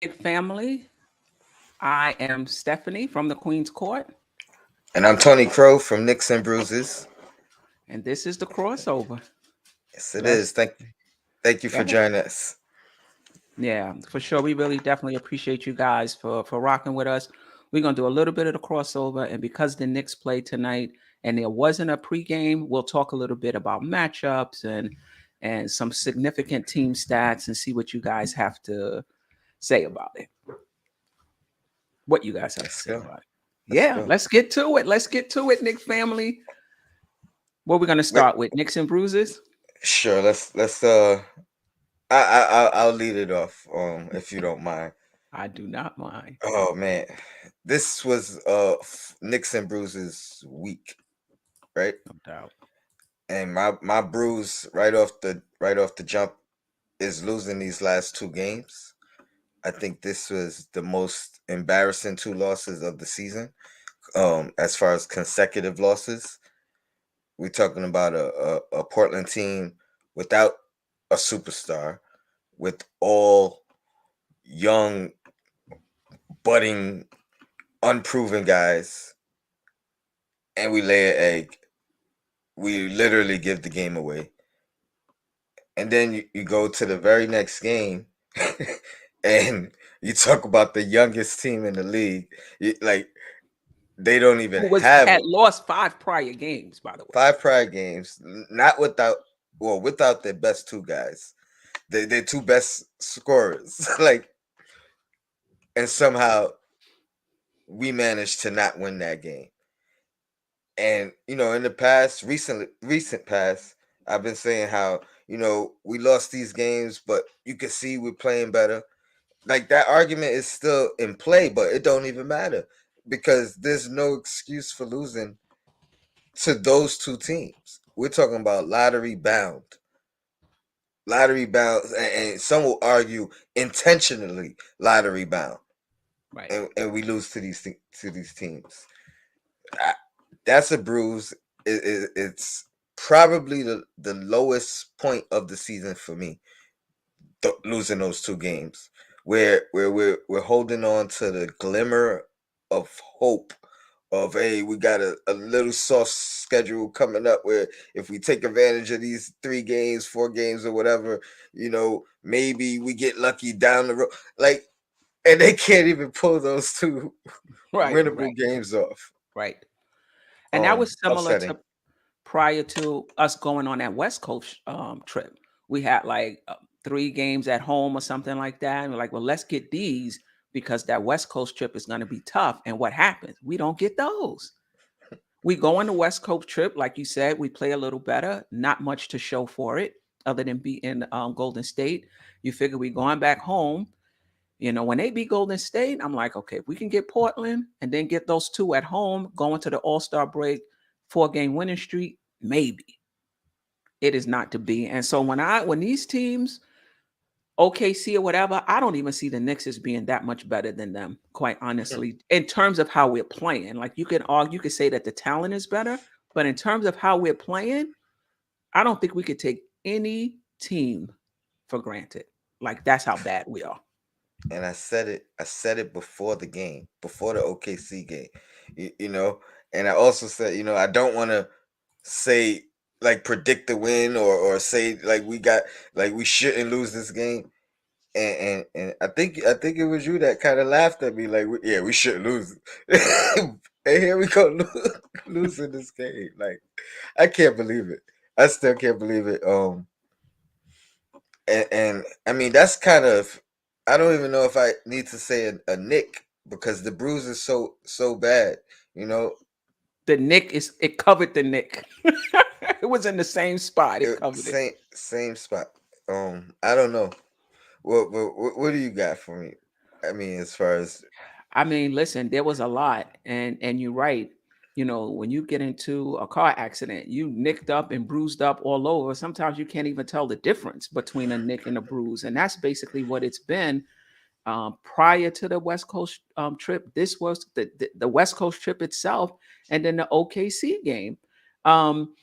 Big family. I am Stephanie from the Queen's Court, And I'm Tony Crow from Knicks and Bruises. and this is the crossover. Yes, it Let's is. Thank you go for ahead. joining us. Yeah, for sure. We really definitely appreciate you guys for rocking with us. We're gonna do a little bit of the crossover, and because the Knicks play tonight, and there wasn't a pregame, we'll talk a little bit about matchups and some significant team stats, and see what you guys have to say about it. What you guys have to Let's say go. about it. Let's Yeah, go. let's get to it. Let's get to it, Nick family. What we're gonna Wait, start with? Knicks and bruises. sure. Let's. I'll lead it off. If you don't mind. I do not mind. Oh man, this was Knicks and Bruises week, right? No doubt. And my bruise right off the jump is losing these last two games. I think this was the most embarrassing two losses of the season. As far as consecutive losses, we're talking about a Portland team without a superstar, with all young, budding, unproven guys, and we lay an egg. We literally give the game away. And then you go to the very next game, and you talk about the youngest team in the league. Like, they don't even Who was have had lost 5 prior games, by the way. five prior games, not without, well, without their best two guys. Their two best scorers. Like, and somehow we managed to not win that game. And in the past, recent past, I've been saying how we lost these games, but you can see we're playing better. Like, that argument is still in play, but it don't even matter because there's no excuse for losing to those two teams. We're talking about lottery bound, and some will argue intentionally lottery bound, Right. and we lose to these teams. I, that's a bruise. It's probably the lowest point of the season for me. Losing those two games, where we're holding on to the glimmer of hope of, hey, we got a little soft schedule coming up where if we take advantage of these 3 games, 4 games, or whatever, maybe we get lucky down the road. Like, and they can't even pull those two Right. winnable Right. games off. Right. And that was similar Upsetting. to prior to us going on that West Coast trip. We had like 3 games at home or something like that. And we're like, well, let's get these because that West Coast trip is going to be tough. And what happens? We don't get those. We go on the West Coast trip, like you said, we play a little better, not much to show for it other than beating Golden State. You figure we going back home. When they beat Golden State, I'm like, okay, if we can get Portland and then get those two at home, going to the All-Star break, 4-game winning streak, maybe. It is not to be. And so when these teams, OKC or whatever, I don't even see the Knicks as being that much better than them, quite honestly, in terms of how we're playing. Like, you can argue, you could say that the talent is better, but in terms of how we're playing, I don't think we could take any team for granted. Like, that's how bad we are. And I said it before the game, before the OKC game. You know, and I also said, I don't want to say, like, predict the win, or say like we shouldn't lose this game. And I think it was you that kind of laughed at me, like, yeah, we shouldn't lose. And here we go, losing this game. Like, I can't believe it. I still can't believe it. And I mean, that's kind of, I don't even know if I need to say a nick, because the bruise is so bad, you know. The Nick it covered the Nick. It was in the same spot. It covered it. Same spot. I don't know. What do you got for me? I mean, as far as, I mean, listen, there was a lot, and you're right. When you get into a car accident, you nicked up and bruised up all over. Sometimes you can't even tell the difference between a nick and a bruise, and that's basically what it's been. Prior to the West Coast trip, this was the West Coast trip itself, and then the OKC game. Um,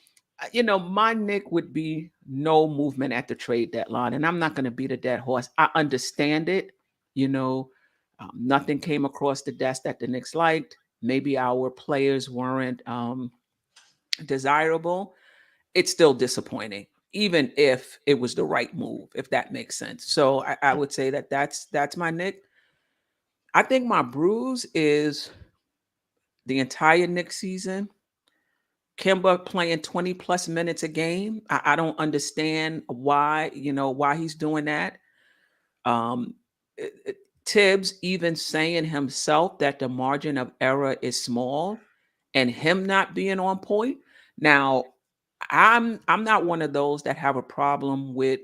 my nick would be no movement at the trade deadline, and I'm not going to beat a dead horse. I understand it. You know, nothing came across the desk that the Knicks liked. Maybe our players weren't desirable. It's still disappointing, even if it was the right move, if that makes sense. So I would say that that's my Nick. I think my bruise is the entire Knicks season. Kimba playing 20 plus minutes a game. I don't understand why, why he's doing that. Um, Tibbs even saying himself that the margin of error is small and him not being on point. Now, I'm not one of those that have a problem with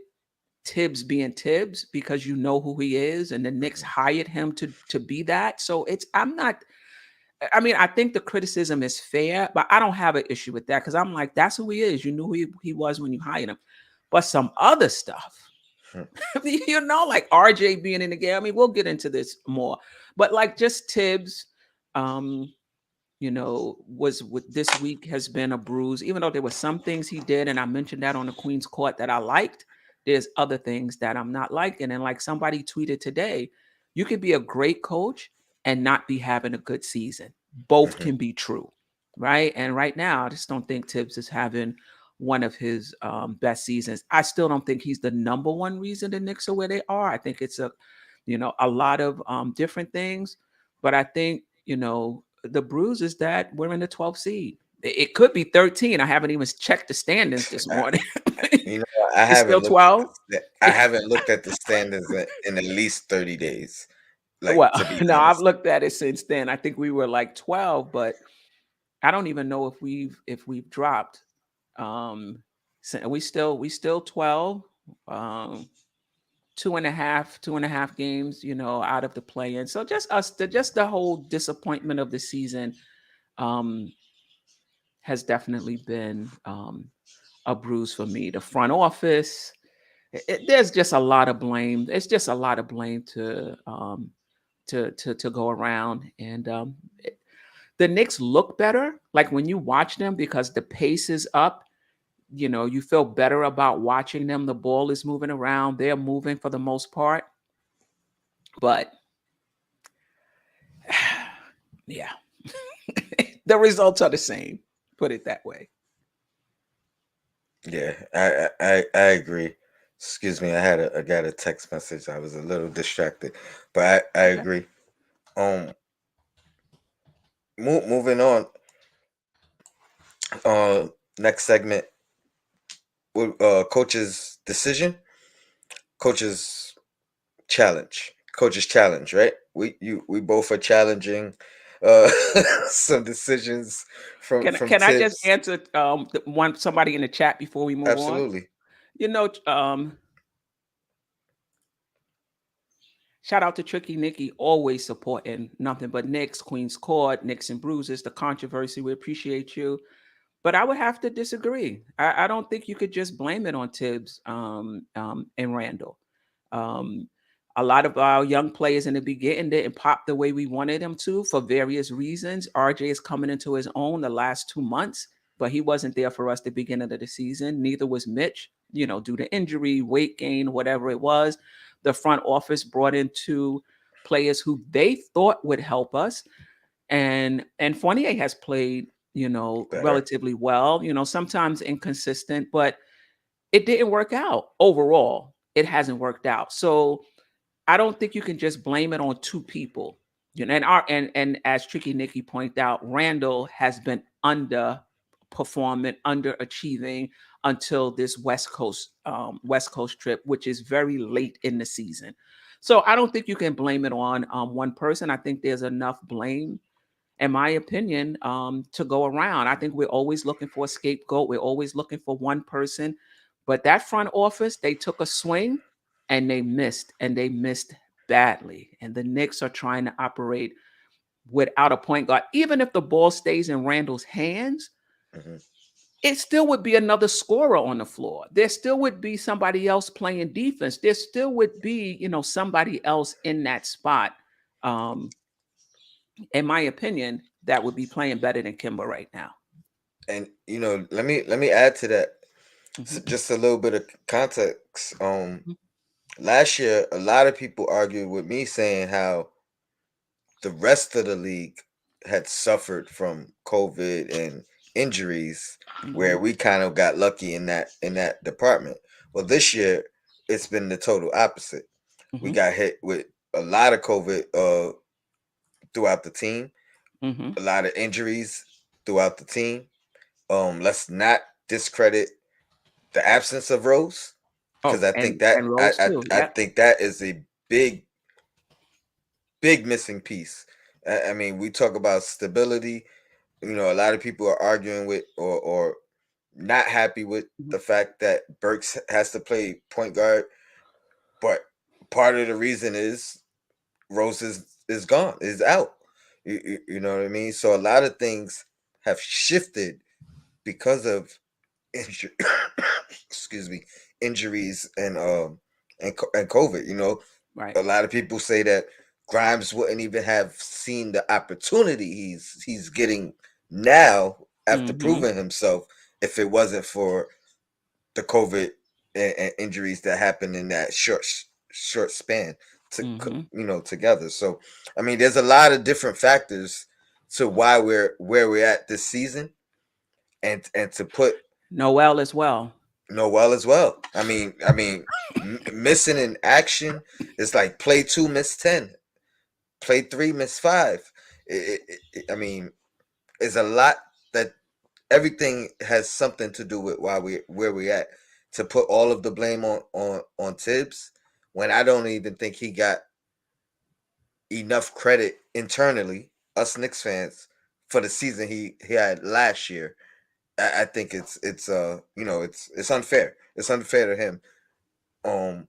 Tibbs being Tibbs because you know who he is and the Knicks Mhm. hired him to be that. So I'm not. I mean, I think the criticism is fair, but I don't have an issue with that because I'm like, that's who he is. You knew who he was when you hired him. But some other stuff, Hmm. like RJ being in the game. I mean, we'll get into this more, but like just Tibbs, um, was with this week has been a bruise. Even though there were some things he did, and I mentioned that on the Queen's Court that I liked, there's other things that I'm not liking. And like somebody tweeted today, you could be a great coach and not be having a good season. Both Mhm. can be true, right? And right now, I just don't think Tibbs is having one of his best seasons. I still don't think he's the number one reason the Knicks are where they are. I think it's a lot of different things, but I think the bruise is that we're in the 12th seed. It could be 13. I haven't even checked the standings this I, morning. you know, I It's still haven't looked at 12. I haven't looked at the standings in at least 30 days. Like, Well, to be no, I've honest. looked at it since then. I think we were like 12, but I don't even know if we've dropped. Um, we still 12. Um, two and a half games, out of the play-in. So just the whole disappointment of the season um has definitely been a bruise for me. The front office, there's just a lot of blame. It's just a lot of blame to go around, and the Knicks look better. Like when you watch them, because the pace is up. You feel better about watching them. The ball is moving around. They're moving for the most part, but yeah, the results are the same. Put it that way. Yeah, I agree. Excuse me, I got a text message. I was a little distracted, but I Okay. agree. Um, moving on. Uh, Next segment. Coach's decision. Coach's Coach's challenge. Right. We both are challenging uh some decisions Can from can I just Tibbs. answer one somebody in the chat before we move on? Absolutely. You know, shout out to Tricky Nicky, always supporting nothing but Knicks, Queens Court, Knicks and Bruises, the controversy. We appreciate you. But I would have to disagree. I don't think you could just blame it on Tibbs and Randall. Um, a lot of our young players in the beginning didn't pop the way we wanted them to for various reasons. RJ is coming into his own the last 2 months, but he wasn't there for us the beginning of the season. Neither was Mitch, due to injury, weight gain, whatever it was. The front office brought in two players who they thought would help us, and Fournier has played, Better. relatively well, sometimes inconsistent, but it didn't work out overall. It hasn't worked out. So I don't think you can just blame it on two people. And as Tricky Nicky pointed out, Randall has been underperforming, underachieving until this West Coast trip, which is very late in the season. So I don't think you can blame it on one person. I think there's enough blame, in my opinion, to go around. I think we're always looking for a scapegoat. We're always looking for one person. But that front office, they took a swing and they missed badly. And the Knicks are trying to operate without a point guard. Even if the ball stays in Randall's hands, Hmm. it still would be another scorer on the floor. There still would be somebody else playing defense. There still would be, somebody else in that spot. Um, in my opinion, that would be playing better than Kimba right now. And let me add to that. Mhm, Just a little bit of context. mhm. last year, a lot of people argued with me saying how the rest of the league had suffered from COVID and injuries, Hmm. where we kind of got lucky in that department. Well, this year it's been the total opposite. We Hmm. got hit with a lot of COVID throughout the team, Hmm. a lot of injuries throughout the team. Let's not discredit the absence of Rose, because Oh, I think and Rose too. I Yep. think that is a big missing piece. I mean, we talk about stability. A lot of people are arguing with or not happy with Mhm. the fact that Burks has to play point guard, but part of the reason is Rose is gone, is out. You know what I mean? So a lot of things have shifted because of injury, excuse me, injuries and COVID. Right. A lot of people say that Grimes wouldn't even have seen the opportunity he's getting now after Hmm. proving himself if it wasn't for the COVID and injuries that happened in that short span Hmm. together. So I mean, there's a lot of different factors to why we're where we're at this season, and to put Noel as well. Noel as well. Missing in action is like play two, miss 10, play three, miss five. I mean, it's a lot that everything has something to do with why we where we at. To put all of the blame on Tibbs, when I don't even think he got enough credit internally, us Knicks fans, for the season he had last year. I think it's unfair. It's unfair to him. Um,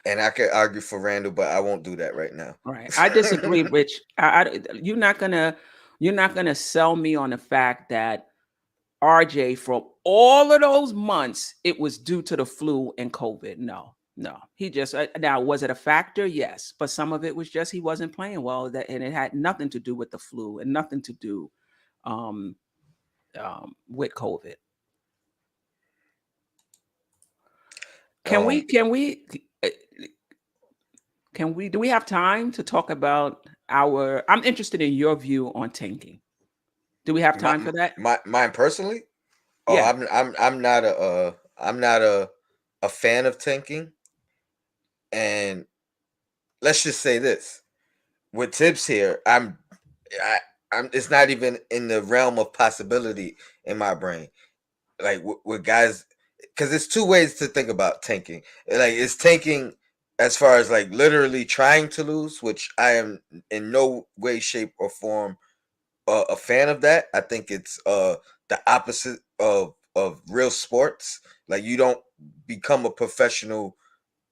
and I could argue for Randall, but I won't do that right now. Right. I disagree, Rich. You're not gonna sell me on the fact that RJ, for all of those months, it was due to the flu and COVID. No, no. He just now, was it a factor? Yes, but some of it was just he wasn't playing well. That, and it had nothing to do with the flu and nothing to do um, with COVID. Can we? um, Can we? uh, Can we? Do we have time to talk about our? I'm interested in your view on tanking. Do we have my, time for that? mine personally. Oh, Yeah. I'm not a fan of tanking, and let's just say this: with Tibbs here, I, I'm. It's not even in the realm of possibility in my brain. Like with guys, because it's two ways to think about tanking. Like it's tanking as far as like literally trying to lose, which I am in no way, shape, or form a fan of that. I think it's the opposite of real sports. Like you don't become a professional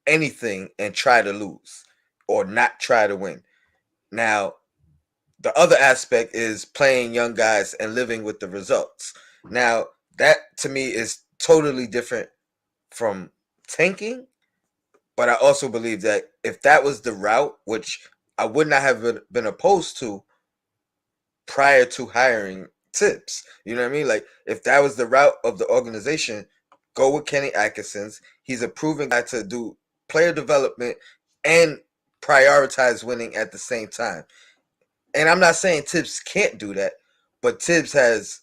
anything and try to lose or not try to win. Now, the other aspect is playing young guys and living with the results. Now, that to me is totally different from tanking, but I also believe that if that was the route, which I would not have been opposed to prior to hiring Tips, you know what I mean? Like if that was the route of the organization, go with Kenny Atkinson's. He's a proven guy to do player development and prioritize winning at the same time. And I'm not saying Tibbs can't do that, but Tibbs has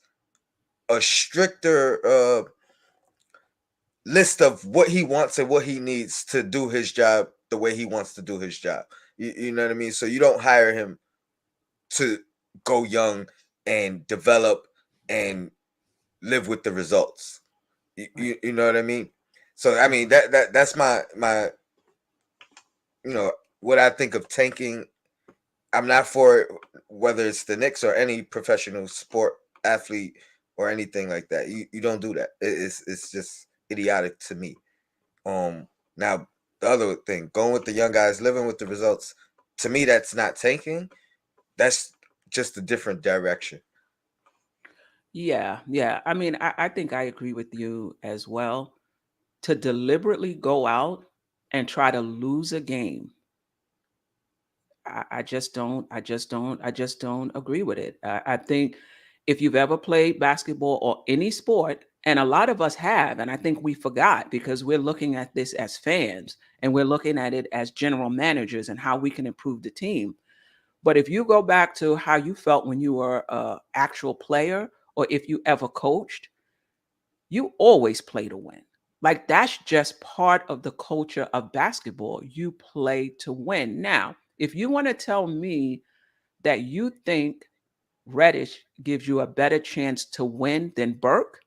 a stricter list of what he wants and what he needs to do his job the way he wants to do his job. You know what I mean? So you don't hire him to go young and develop and live with the results. Right. You know what I mean? So I mean that's my what I think of tanking. I'm not for it, whether it's the Knicks or any professional sport athlete or anything like that. You don't do that. It's just idiotic to me. Now the other thing, going with the young guys, living with the results, to me that's not tanking. That's just a different direction. Yeah. Yeah. I mean, I think I agree with you as well. To deliberately go out and try to lose a game, I just don't agree with it. I think if you've ever played basketball or any sport, And a lot of us have, and I think we forgot because we're looking at this as fans and we're looking at it as general managers and how we can improve the team. But if you go back to how you felt when you were a actual player or if you ever coached, you always play to win. Like that's just part of the culture of basketball. You play to win. Now, if you want to tell me that you think Reddish gives you a better chance to win than Burke,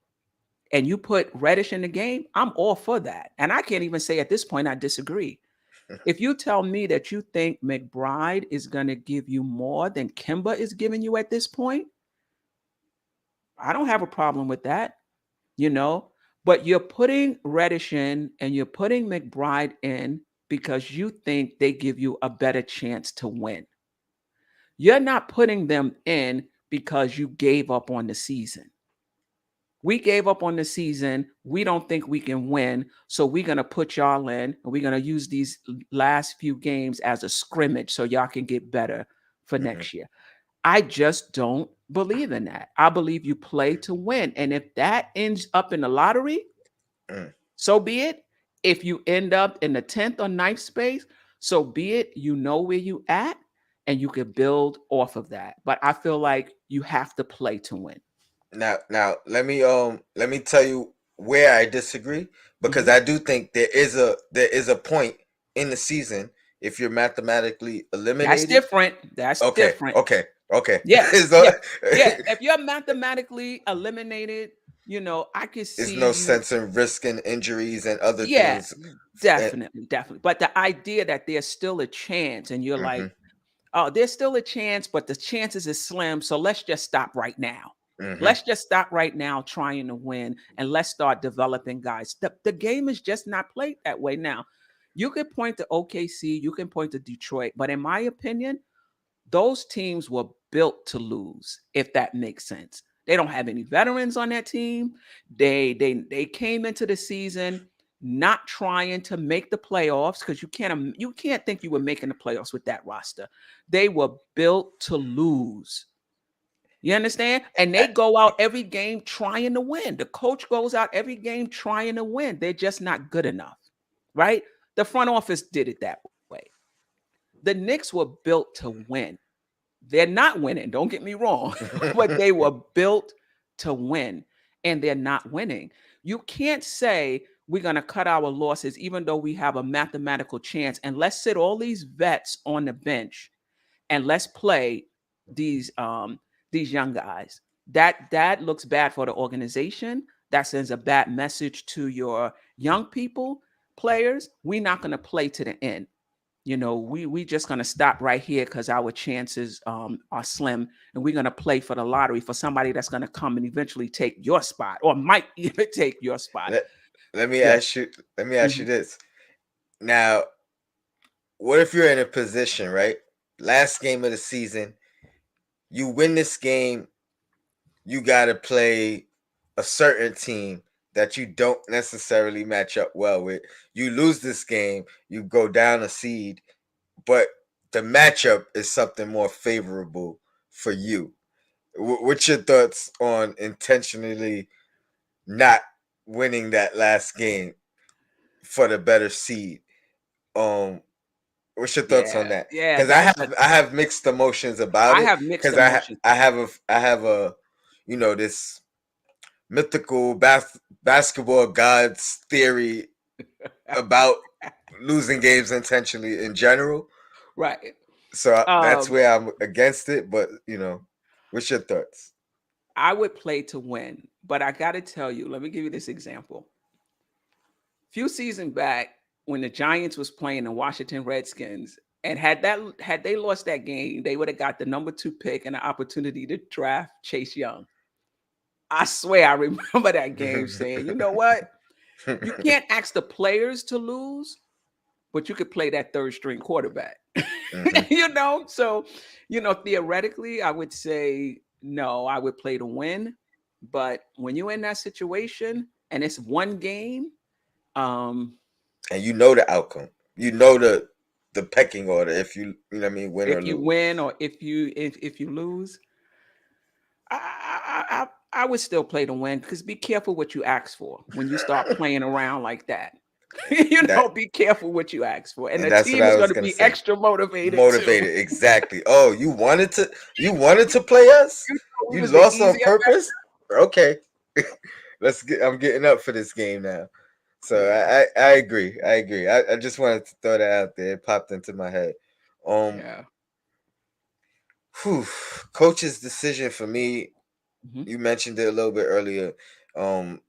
and you put Reddish in the game, I'm all for that. And I can't even say at this point I disagree. If you tell me that you think McBride is going to give you more than Kimba is giving you at this point, I don't have a problem with that, you know. But you're putting Reddish in and you're putting McBride in because you think they give you a better chance to win. You're not putting them in because you gave up on the season. We gave up on the season. We don't think we can win. So we're going to put y'all in and we're going to use these last few games as a scrimmage so y'all can get better for Mm-hmm. next year. I just don't believe in that. I believe you play to win. And if that ends up in the lottery, Mm. so be it. If you end up in the 10th or ninth space, so be it. You know where you at and you can build off of that. But I feel like you have to play to win. Now let me tell you where I disagree, because Mhm. I do think there is a point in the season if you're mathematically That's eliminated. different. That's Okay, different. okay, okay. Yeah. So Yeah. Yeah. If you're mathematically eliminated, I could it's see no you. sense in risking injuries and other Yeah, things. And, definitely. Definitely. But the idea that there's still a chance and you're mm-hmm, like, oh, there's still a chance, but the chances is slim. So let's just stop right now. mm-hmm. Let's just stop right now trying to win and let's start developing guys. The game is just not played that way now. You can point to OKC, you can point to Detroit, but in my opinion, those teams were built to lose, if that makes sense. They don't have any veterans on that team. They came into the season not trying to make the playoffs because you can't think you were making the playoffs with that roster. They were built to lose. You understand? And they go out every game trying to win. The coach goes out every game trying to win. They're just not good enough, right? The front office did it that way. The Knicks were built to win. They're not winning, don't get me wrong, but they were built to win and they're not winning. You can't say we're going to cut our losses even though we have a mathematical chance and let's sit all these vets on the bench and let's play these young guys. That looks bad for the organization. That sends a bad message to your young people, players. We're not going to play to the end. We just gonna stop right here because our chances are slim, and we're gonna play for the lottery for somebody that's gonna come and eventually take your spot, or might even take your spot. let, let me Yeah. ask you let me ask you Mhm. this. Now, what if you're in a position, right? Last game of the season, you win this game, you got to play a certain team that you don't necessarily match up well with. You lose this game, you go down a seed, but the matchup is something more favorable for you. What's your thoughts on intentionally not winning that last game for the better seed? Um, what's your thoughts on Yeah, that? yeah. Because I have mixed emotions about I it. have mixed Because emotions. I have a this mythical basketball gods theory about losing games intentionally in general. Right. So that's Um, where I'm against it. But what's your thoughts? I would play to win, but I got to tell you. Let me give you this example. Few seasons back, when the Giants was playing the Washington Redskins, and had they lost that game, they would have got the number 2 pick and the opportunity to draft Chase Young. I swear I remember that game saying, you know what? You can't ask the players to lose, but you could play that third string quarterback. Hmm. So, theoretically, I would say no, I would play to win. But when you're in that situation and it's one game, um, And you know the outcome. You know the pecking order if you know what I mean, win or if you lose. win or if you lose, I would still play to win because be careful what you ask for when you start playing around like that. That Be careful what you ask for. And and the that's what team I is going was to gonna be say. extra motivated too. Motivated, exactly. Oh, you wanted to play us? You know, we You was the lost on easier bet. purpose? Okay. I'm getting up for this game now. So Yeah, I agree. I agree. I just wanted to throw that out there. It popped into my head. Um yeah. whew, coach's decision for me, Mhm. you mentioned it a little bit earlier. Um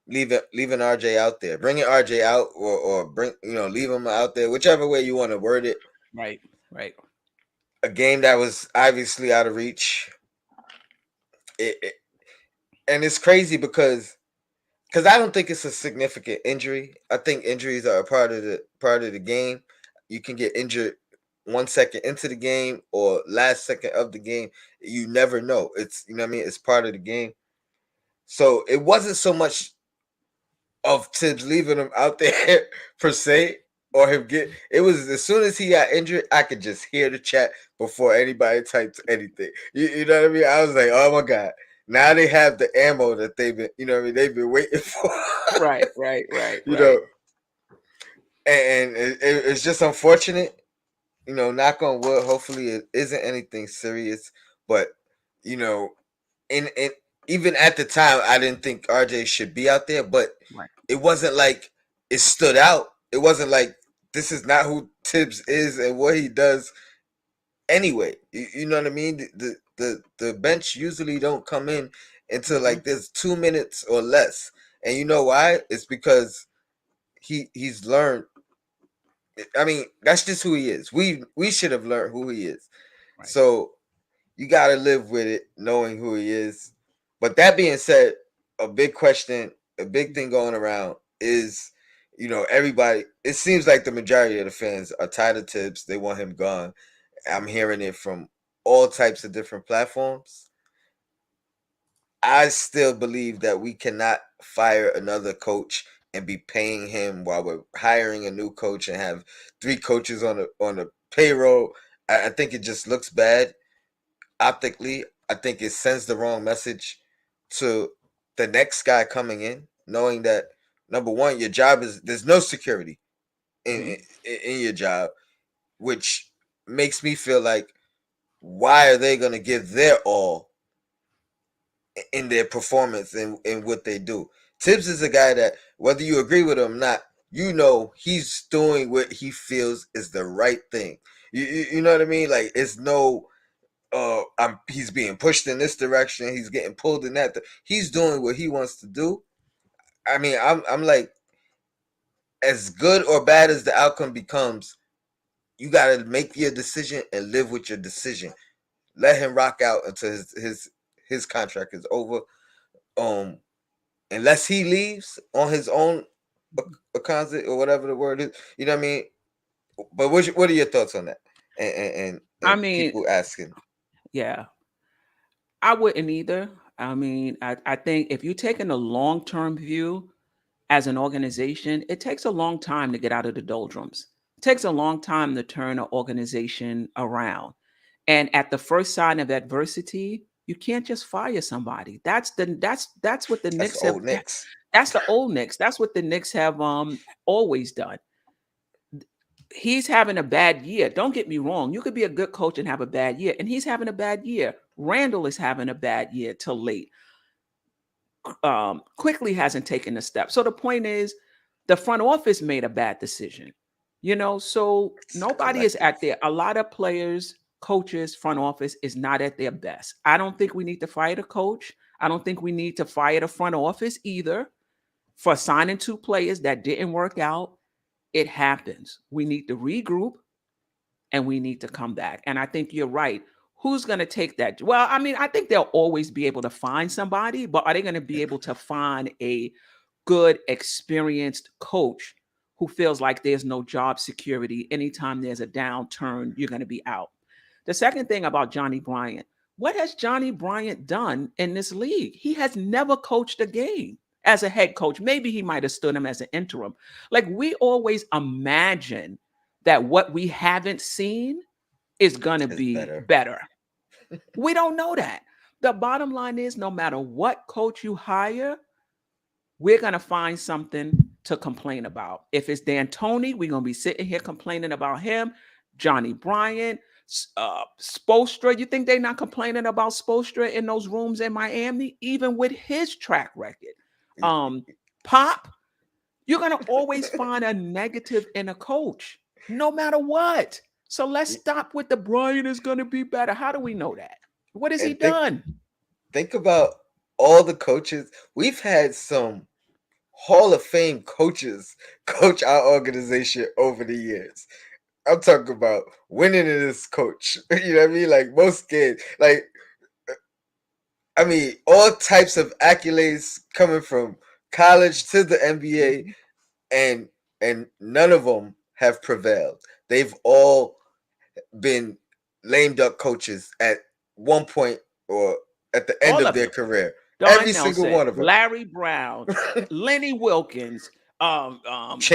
leaving RJ out there. Bringing RJ out or bring leave him out there, whichever way you want to word it. Right, right. A game that was obviously out of reach. It and it's crazy because I don't think it's a significant injury. I think injuries are a part of the game. You can get injured 1 second into the game or last second of the game. You never know. It's you know what I mean. It's part of the game. So it wasn't so much of Tibbs leaving him out there per se, or him get. It was as soon as he got injured, I could just hear the chat before anybody typed anything. You know what I mean? I was like, oh my god. Now they have the ammo that they've been, they've been waiting for. Right, right, right, you right. know, and it's just unfortunate. Knock on wood. Hopefully, it isn't anything serious. But you know, and even at the time, I didn't think RJ should be out there. But Right. it wasn't like it stood out. It wasn't like this is not who Tibbs is and what he does anyway. You know what I mean? The bench usually don't come in until Mhm. like there's 2 minutes or less, and you know why? It's because he's learned. I mean, that's just who he is. We should have learned who he is. Right. So you got to live with it, knowing who he is. But that being said, a big question, a big thing going around is, everybody. It seems like the majority of the fans are tired of Tibbs. They want him gone. I'm hearing it from all types of different platforms. I still believe that we cannot fire another coach and be paying him while we're hiring a new coach and have three coaches on the payroll. I think it just looks bad optically. I think it sends the wrong message to the next guy coming in, knowing that number one, your job is there's no security in Mhm. in your job, which makes me feel like why are they going to give their all in their performance and in what they do? Tibbs is a guy that whether you agree with him or not, he's doing what he feels is the right thing. You know what I mean? Like it's no he's being pushed in this direction, he's getting pulled in that. He's doing what he wants to do. I mean, I'm like as good or bad as the outcome becomes, you got to make your decision and live with your decision. Let him rock out until his contract is over. Um, unless he leaves on his own account or whatever the word is, you know what I mean. But what are your thoughts on that? I And mean, people asking, yeah, I wouldn't either. I mean, I think if you're taking a long term view as an organization, it takes a long time to get out of the doldrums. It takes a long time to turn an organization around. And at the first sign of adversity, you can't just fire somebody. That's what the that's the Knicks have. old Knicks. That's the old Knicks. That's what the Knicks have always done. He's having a bad year. Don't get me wrong. You could be a good coach and have a bad year, and he's having a bad year. Randall is having a bad year till late. Quickly hasn't taken a step. So the point is, the front office made a bad decision. So It's nobody is collective. at their. A lot of players, coaches, front office is not at their best. I don't think we need to fire the coach. I don't think we need to fire the front office either for signing two players that didn't work out. It happens. We need to regroup and we need to come back. And I think you're right. Who's going to take that? Well, I mean, I think they'll always be able to find somebody, but are they going to be able to find a good, experienced coach who feels like there's no job security? Anytime there's a downturn, you're going to be out. The second thing about Johnny Bryant, what has Johnny Bryant done in this league? He has never coached a game as a head coach. Maybe he might have stood him as an interim. Like we always imagine that what we haven't seen is going to Is be better. better. We don't know that. The bottom line is no matter what coach you hire, we're going to find something to complain about. If it's D'Antoni, we're going to be sitting here complaining about him. Johnny Bryant, Spoelstra. You think they're not complaining about Spoelstra in those rooms in Miami, even with his track record? Pop, you're going to always find a negative in a coach, no matter what. So let's stop with the Bryant is going to be better. How do we know that? What has he And done? think about all the coaches. We've had some Hall of Fame coaches coach our organization over the years. I'm talking about winning in this coach. You know what I mean? Like most games, like I mean, all types of accolades coming from college to the NBA, Mhm. and none of them have prevailed. They've all been lame duck coaches at one point or at the end All of of their them. career. Don Every single Nelson, one of them. Larry Brown, Lenny Wilkins,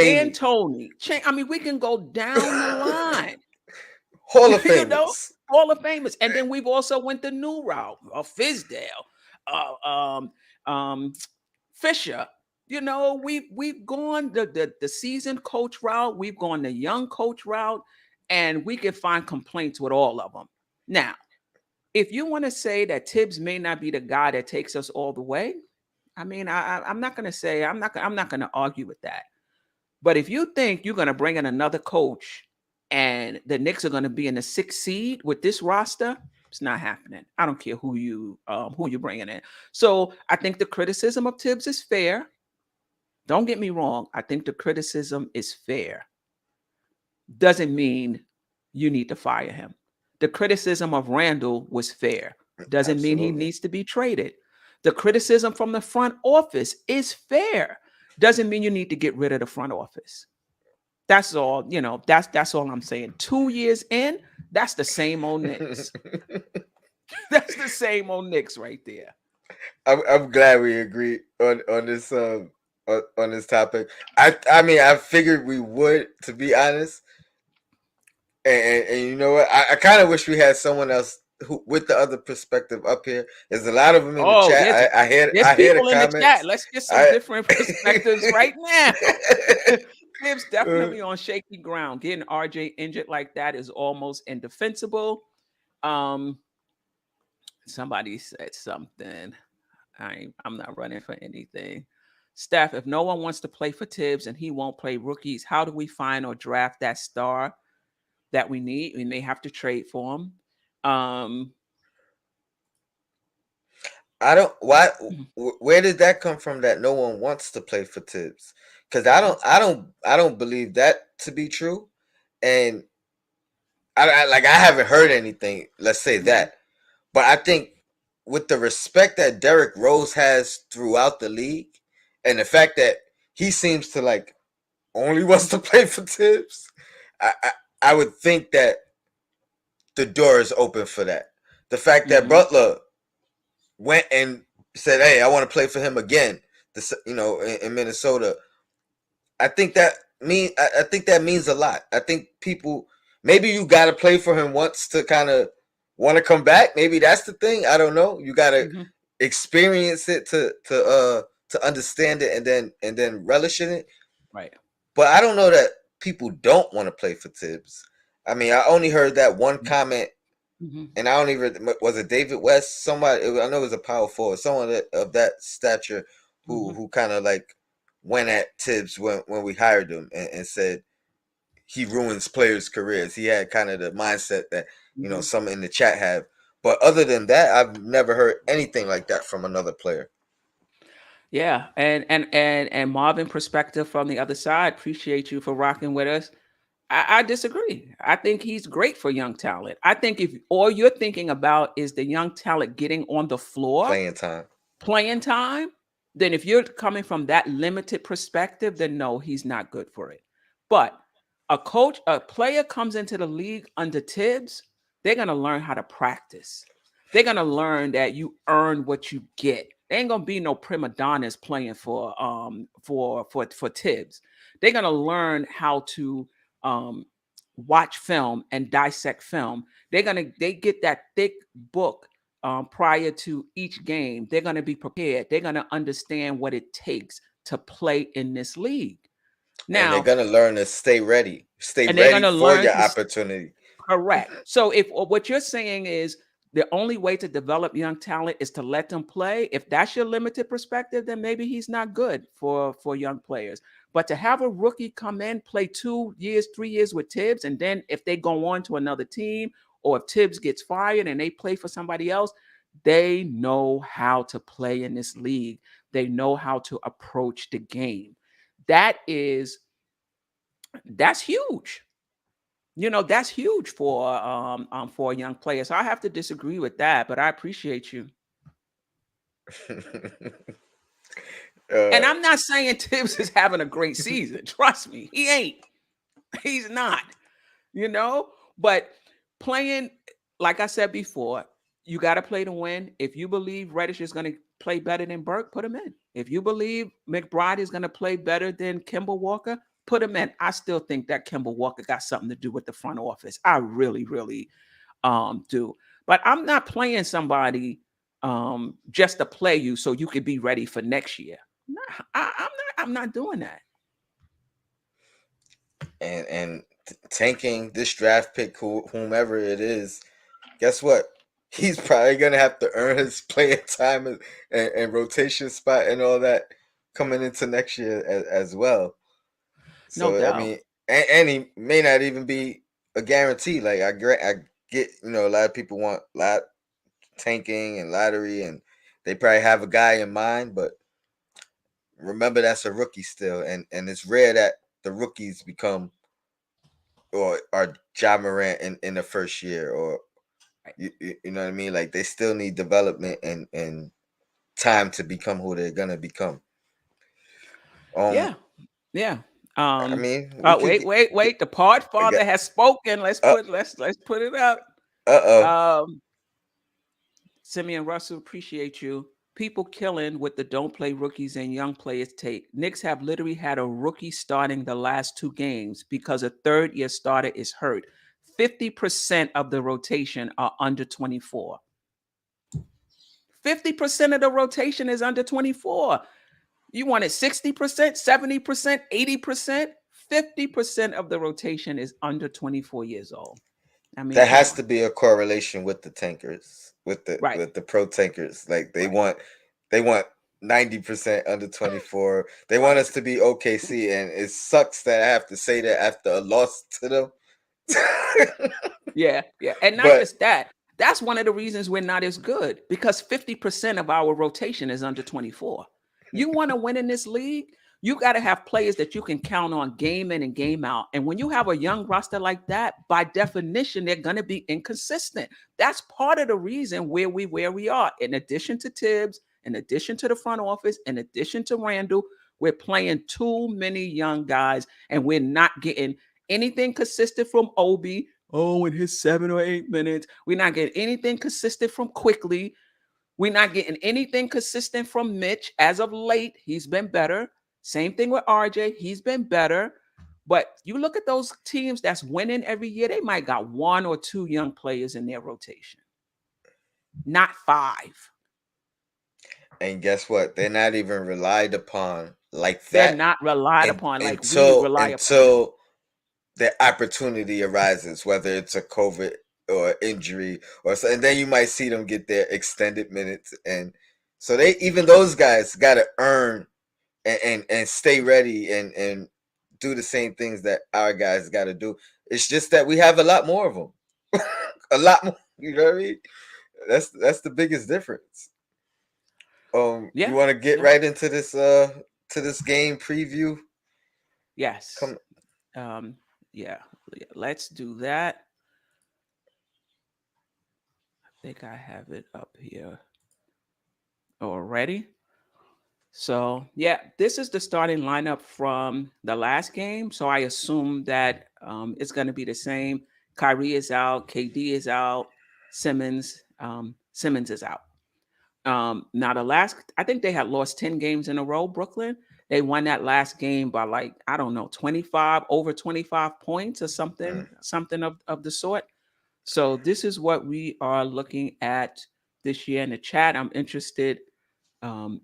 Dan Cheney, Tony. I mean, we can go down the line. Hall of You know, Famers. all the famous. And then we've also went the new route, Fizdale, uh, um, um, Fisher. You know, we've gone the seasoned coach route, we've gone the young coach route, and we can find complaints with all of them. Now, if you want to say that Tibbs may not be the guy that takes us all the way, I mean, I'm not going to say I'm not going to argue with that. But if you think you're going to bring in another coach and the Knicks are going to be in the sixth seed with this roster, it's not happening. I don't care who you're bringing in. So I think the criticism of Tibbs is fair. Don't get me wrong. I think the criticism is fair. Doesn't mean you need to fire him. The criticism of Randall was fair. Doesn't mean he Absolutely. needs to be traded. The criticism from the front office is fair. Doesn't mean you need to get rid of the front office. That's all, that's all I'm saying. 2 years in, that's the same old Knicks. That's the same old Knicks right there. I'm glad we agree on this on this topic. I mean I figured we would, to be honest. And you know what? I kind of wish we had someone else who with the other perspective up here. There's a lot of them in the Oh, chat. there's I hear the people in the chat. comments. Let's get some I different perspectives right now. Gibbs definitely on shaky ground. Getting RJ injured like that is almost indefensible. Um, Somebody said something. I'm not running for anything. Steph, if no one wants to play for Tibbs and he won't play rookies, how do we find or draft that star that we need? We may have to trade for him. Um, I don't why mhm, where did that come from that no one wants to play for Tibbs? Because that's I don't believe that to be true, and I haven't heard anything. Let's say mhm, that, but I think with the respect that Derrick Rose has throughout the league, and the fact that he seems to like only wants to play for Tibbs, I, I I would think that the door is open for that. The fact that mhm, Butler went and said, "Hey, I want to play for him again," in Minnesota. I think that means a lot. I think people maybe you got to play for him once to kind of want to come back. Maybe that's the thing. I don't know. You got to mhm, experience it to understand it and then relish in it. right. But I don't know that people don't want to play for Tibbs. I mean, I only heard that one comment, Mhm, and I don't even was it David West? Somebody I know it was a power forward, someone of that stature mhm, who kind of like went at Tibbs when we hired him and said he ruins players' careers. He had kind of the mindset that mhm. some in the chat have. But other than that, I've never heard anything like that from another player. Yeah, and Marvin perspective from the other side. Appreciate you for rocking with us. I disagree. I think he's great for young talent. I think if all you're thinking about is the young talent getting on the floor, Playing time. playing time, then if you're coming from that limited perspective, then no, he's not good for it. But a player comes into the league under Tibbs, they're gonna learn how to practice. They're gonna learn that you earn what you get. There ain't gonna be no prima donnas playing for Tibbs. They're gonna learn how to um watch film and dissect film. They get that thick book prior to each game, they're going to be prepared. They're going to understand what it takes to play in this league. And they're Now, gonna learn to stay and they're going ready to for learn your to opportunity. correct. So if what you're saying is the only way to develop young talent is to let them play, if that's your limited perspective, then maybe he's not good for young players. But to have a rookie come in, play 2 years, 3 years with Tibbs, and then if they go on to another team or if Tibbs gets fired and they play for somebody else, they know how to play in this league. They know how to approach the game. That is that's huge. That's huge for a young player. So I have to disagree with that, but I appreciate you. uh, And I'm not saying Tibbs is having a great season. Trust me, he ain't. He's not. You know, but playing, like I said before, you got to play to win. If you believe Reddish is going to play better than Burke, put him in. If you believe McBride is going to play better than Kemba Walker, put him in. I still think that Kemba Walker got something to do with the front office. I really, really do. But I'm not playing somebody just to play you so you could be ready for next year. Nah, I'm not doing that. and tanking this draft pick, whomever it is, guess what? He's probably gonna have to earn his playing time and rotation spot and all that coming into next year as well. No So I doubt. mean, and he may not even be a guarantee. Like I get, a lot of people want tanking and lottery, and they probably have a guy in mind, but remember that's a rookie still, and it's rare that the rookies become or are Ja Morant in the first year, or Right. you know what I mean. Like they still need development and time to become who they're gonna become. Um, Yeah. Yeah. I Um, mean, we could wait. The pod father has spoken. uh Let's put it up. oh. Um, Simeon Russell, appreciate you. People killing with the don't play rookies and young players take. Knicks have literally had a rookie starting the last 2 games because a third-year starter is hurt. 50% of the rotation are under 24. 50% of the rotation is under 24. You wanted 60%, 70%, 80%. 50% of the rotation is under 24 years old. I mean, There come has on. to be a correlation with the tankers, Right, with the pro tankers. Like right, they want 90% under 24. They want right. us to be OKC, and it sucks that I have to say that after a loss to them. Yeah, yeah. And not But just that. That's one of the reasons we're not as good because 50% of our rotation is under 24. You want to win in this league, you got to have players that you can count on game in and game out. And when you have a young roster like that, by definition, they're going to be inconsistent. That's part of the reason where we are. In addition to Tibbs, in addition to the front office, in addition to Randall, we're playing too many young guys and we're not getting anything consistent from Obi. Oh, in his 7 or 8 minutes. We're not getting anything consistent from Quickly. We're not getting anything consistent from Mitch. As of late, he's been better. Same thing with RJ. He's been better. But you look at those teams that's winning every year, they might got 1 or 2 young players in their rotation, not 5. and guess what? They're not even relied upon like They're that not relied and upon like we until rely upon them. the opportunity arises, whether it's a COVID or injury or so, and then you might see them get their extended minutes, and so they even those guys got to earn and stay ready and do the same things that our guys got to do. It's just that we have a lot more of them, a lot more. You know what I mean? That's the biggest difference. You Yeah. want to get Yeah. right into this to this game preview? Yes. Come. Um, yeah. Let's do that. I think I have it up here already. So yeah, this is the starting lineup from the last game. So I assume that it's going to be the same. Kyrie is out, KD is out, Simmons is out. Now the last, I think they had lost 10 games in a row. Brooklyn, they won that last game by like I don't know 25 over 25 points or something, Mm. something of the sort. So this is what we are looking at this year in the chat. I'm interested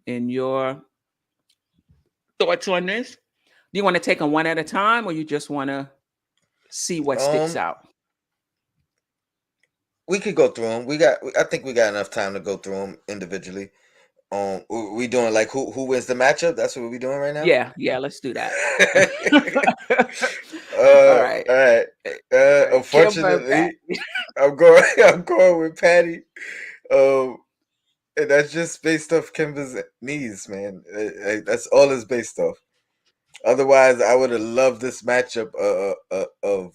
in your thoughts on this. Do you want to take them one at a time, or you just want to see what sticks Um, out? we could go through them. I think we got enough time to go through them individually. We doing like who wins the matchup? That's what we doing right now. Yeah, yeah, let's do that. All All right. right. All right. Kimber and Pat. Unfortunately, I'm going. I'm going with Patty. Um, and that's just based off Kimber's knees, man. That's all it's based off. Otherwise, I would have loved this matchup of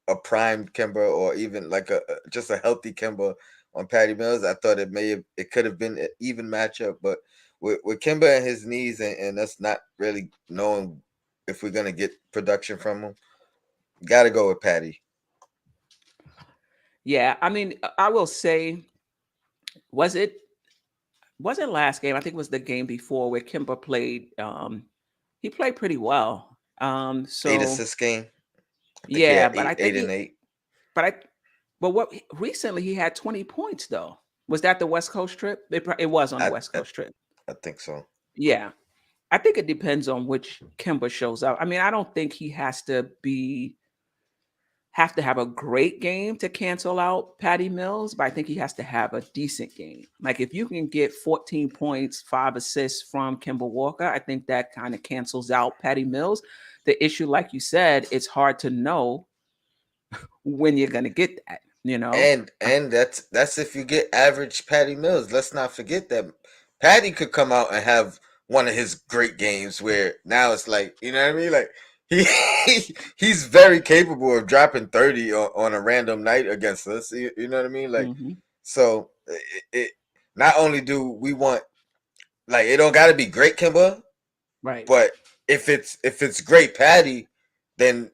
a primed Kimber or even like just a healthy Kimber on Patty Mills. I thought it could have been an even matchup, but with Kimber and his knees and us not really knowing if we're gonna get production from him, got to go with Patty. Yeah, I mean, I will say, was it wasn't last game? I think it was the game before where Kimber played. He played pretty well. Eight So assist game. I think he yeah, had but I think eight and eight. but I, but recently he had 20 points though. Was that the West Coast trip? It was on the I, West I Coast trip. I think so. Yeah, I think it depends on which Kimber shows up. I mean, I don't think he have to have a great game to cancel out Patty Mills, but I think he has to have a decent game. Like if you can get 14 points, 5 assists from Kimber Walker, I think that kind of cancels out Patty Mills. The issue, like you said, it's hard to know when you're gonna get that, you know? And that's if you get average Patty Mills. Let's not forget that Patty could come out and have one of his great games where now it's like, you know what I mean? Like he he's very capable of dropping 30 on a random night against us. You know what I mean? Like Hmm. so it not only do we want like it don't got to be great Kimba, Right. but if it's great Patty, then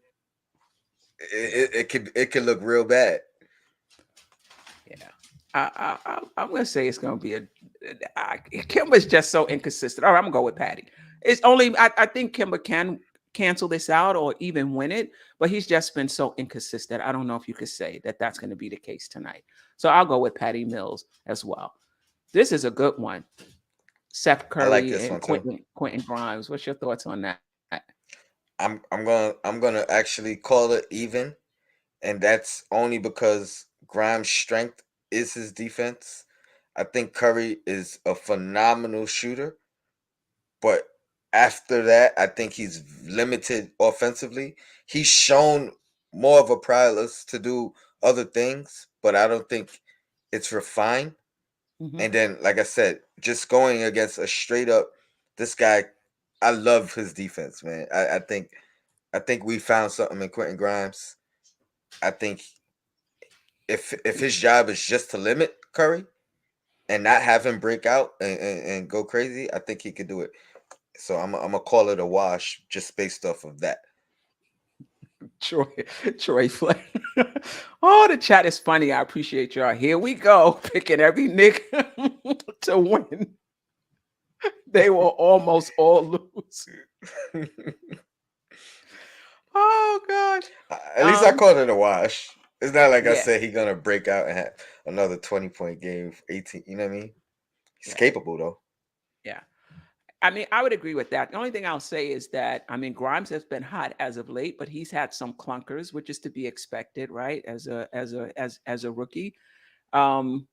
it could look real bad. Yeah. I'm gonna say it's gonna be Kimber's just so inconsistent. All right, I'm gonna go with Patty. It's only I think Kimber can cancel this out or even win it, but he's just been so inconsistent. I don't know if you could say that that's going to be the case tonight. So I'll go with Patty Mills as well. This is a good one. Seth I like Curry this and one too. Quentin Grimes. What's your thoughts on that? I'm gonna actually call it even, and that's only because Grimes' strength is his defense. I think Curry is a phenomenal shooter, but after that, I think he's limited offensively. He's shown more of a prowess to do other things, but I don't think it's refined. Hmm. And then, like I said, just going against a straight up this guy, I love his defense, man. I think we found something in Quentin Grimes. I think if his job is just to limit Curry and not have him break out and go crazy, I think he could do it. So I'm gonna call it a wash just based off of that. Troy, Troy Flynn. Oh, the chat is funny. I appreciate y'all. Here we go, picking every Nick to win. They will almost all lose. Oh gosh. At least I Um, called it a wash. It's not like I yeah, said he gonna break out and have another 20-point game, 18. You know what I mean? He's yeah, capable though. yeah. I mean, I would agree with that. The only thing I'll say is that I mean, Grimes has been hot as of late, but he's had some clunkers, which is to be expected, right? As a rookie. Um,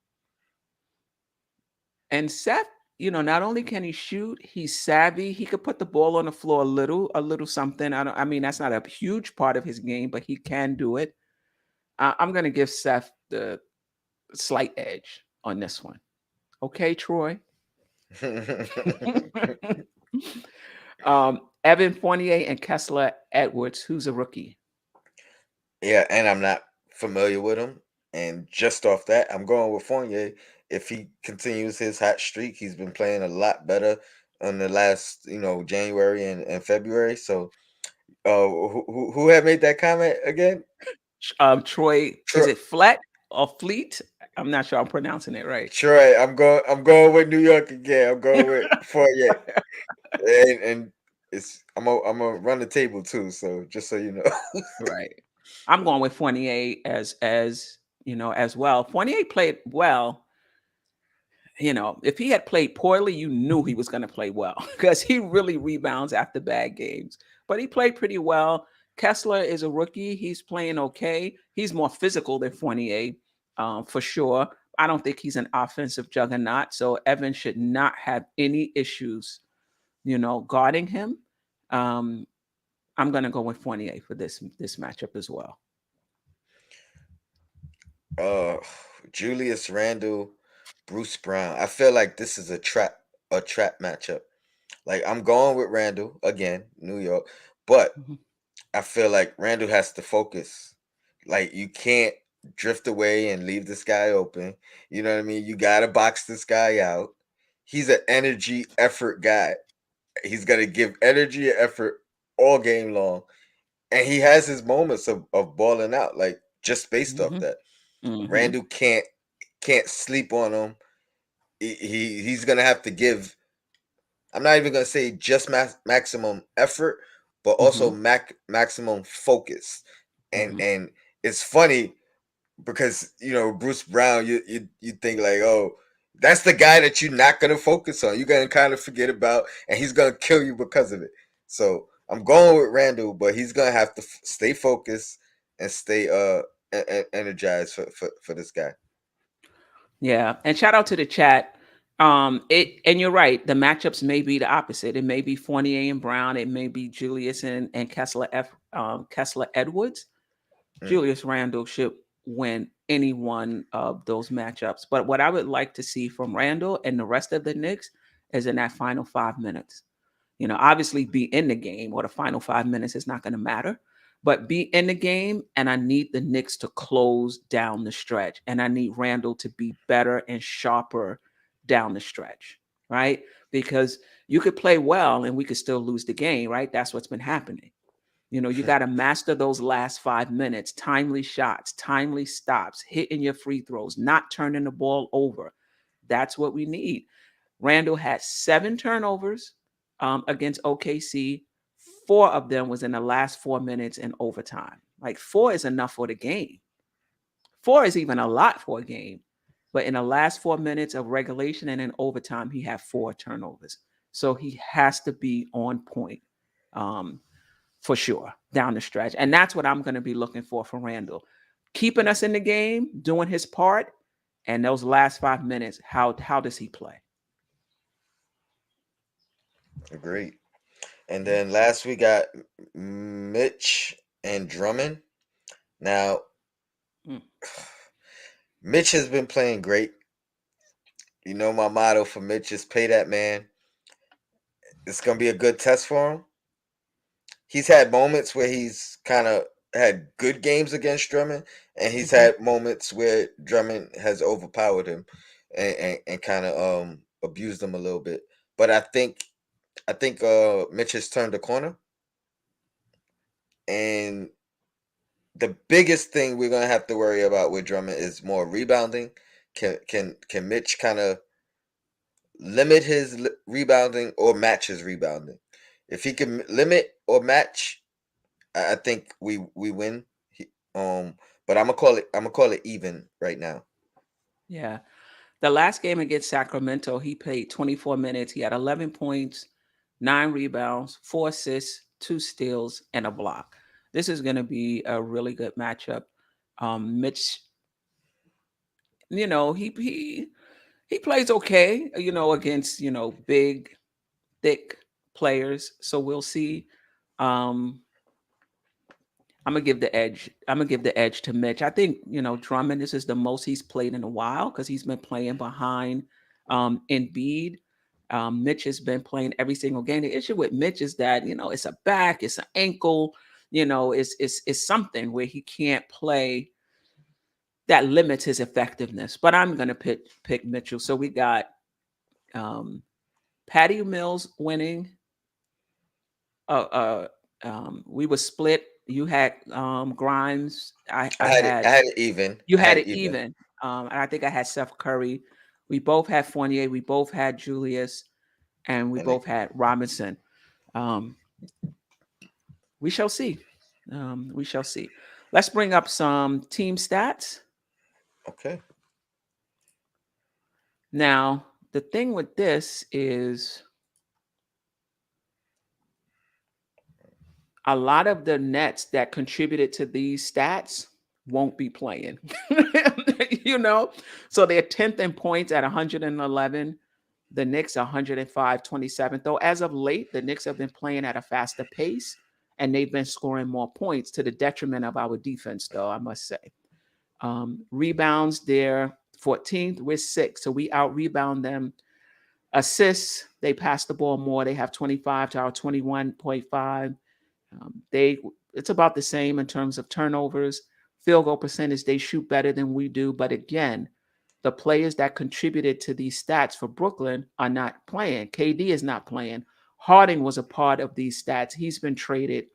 and Seth, not only can he shoot, he's savvy. He could put the ball on the floor a little something. I mean, that's not a huge part of his game, but he can do it. I'm gonna give Seth the slight edge on this one. Okay, Troy. Evan Fournier and Kessler Edwards, who's a rookie. Yeah, and I'm not familiar with him. And just off that, I'm going with Fournier. If he continues his hot streak, he's been playing a lot better in the last, January and February. So, who had made that comment again? Troy, is Troy. it Flet or Fleet? I'm not sure I'm pronouncing it right. Troy. I'm going with New York again. I'm going with Fournier, and I'm gonna run the table too. So just so you know. Right. I'm going with Fournier as well. Fournier played well. If he had played poorly, you knew he was going to play well because he really rebounds after bad games. But he played pretty well. Kessler is a rookie. He's playing okay. He's more physical than Fournier, for sure. I don't think he's an offensive juggernaut. So Evan should not have any issues, guarding him. Um, I'm going to go with Fournier for this matchup as well. Uh, Julius Randle, Bruce Brown. I feel like this is a trap matchup. Like I'm going with Randle again, New York, but Mhm. I feel like Randle has to focus. Like you can't drift away and leave this guy open. You know what I mean? You gotta box this guy out. He's an energy effort guy. He's gonna give energy and effort all game long. And he has his moments of balling out, like just based off Mhm. that. Mhm. Randall can't sleep on him. He's gonna have to give. I'm not even gonna say just maximum effort, but also Mhm. maximum focus. And Mhm. and it's funny because Bruce Brown, you think like, oh, that's the guy that you're not gonna focus on. You're gonna kind of forget about, and he's gonna kill you because of it. So I'm going with Randall, but he's gonna have to stay focused and stay energized for this guy. Yeah, and shout out to the chat. It and you're right. The matchups may be the opposite. It may be Fournier and Brown. It may be Julius and Kessler Edwards. Mm. Julius Randle should win any one of those matchups. But what I would like to see from Randle and the rest of the Knicks is in that final 5 minutes. Obviously be in the game or the final 5 minutes is not going to matter, but be in the game. And I need the Knicks to close down the stretch. And I need Randall to be better and sharper down the stretch, right? Because you could play well and we could still lose the game, right? That's what's been happening. You got to master those last 5 minutes, timely shots, timely stops, hitting your free throws, not turning the ball over. That's what we need. Randall had 7 turnovers against OKC. 4 of them was in the last 4 minutes in overtime. Like 4 is enough for the game. 4 is even a lot for a game. But in the last 4 minutes of regulation and in overtime, he had 4 turnovers. So he has to be on point. Um, for sure down the stretch. And that's what I'm going to be looking for Randall. Keeping us in the game, doing his part, and those last 5 minutes, how does he play? Great. And then last we got Mitch and Drummond. Now, Mm. Mitch has been playing great. My motto for Mitch is pay that man. It's gonna be a good test for him. He's had moments where he's kind of had good games against Drummond, and he's Mm-hmm. had moments where Drummond has overpowered him and kind of abused him a little bit. But I think Mitch has turned the corner, and the biggest thing we're gonna have to worry about with Drummond is more rebounding. Can Mitch kind of limit his rebounding or match his rebounding? If he can limit or match, I think we win. But I'm gonna call it even right now. Yeah. The last game against Sacramento, he played 24 minutes. He had 11 points, 9 rebounds, 4 assists, 2 steals, and a block. This is going to be a really good matchup. Mitch, he plays okay, against big, thick players. So we'll see. Um, I'm gonna give the edge. I'm gonna give the edge to Mitch. I think Drummond. This is the most he's played in a while because he's been playing behind Embiid. Mitch has been playing every single game. The issue with Mitch is that it's a back, it's an ankle. It's something where he can't play that limits his effectiveness. But I'm gonna pick Mitchell. So we got um, Patty Mills winning. We were split. You had Grimes. I I had had it even. you I had had it it even. even. And I think I had Seth Curry. We both had Fournier. We both had Julius, and we And it, both had Robinson. Um, we shall see. We shall see. Let's bring up some team stats. okay. Now, the thing with this is a lot of the Nets that contributed to these stats won't be playing. you know, so they're 10th in points at 111. The Knicks 105, 27th. Though as of late, the Knicks have been playing at a faster pace and they've been scoring more points to the detriment of our defense, though, I must say. Rebounds, they're 14th. We're 6th. So we out rebound them. Assists, they pass the ball more. They have 25 to our 21.5. They It's about the same in terms of turnovers, field goal percentage. They shoot better than we do, but again, the players that contributed to these stats for Brooklyn are not playing. KD is not playing. Harding was a part of these stats. He's been traded.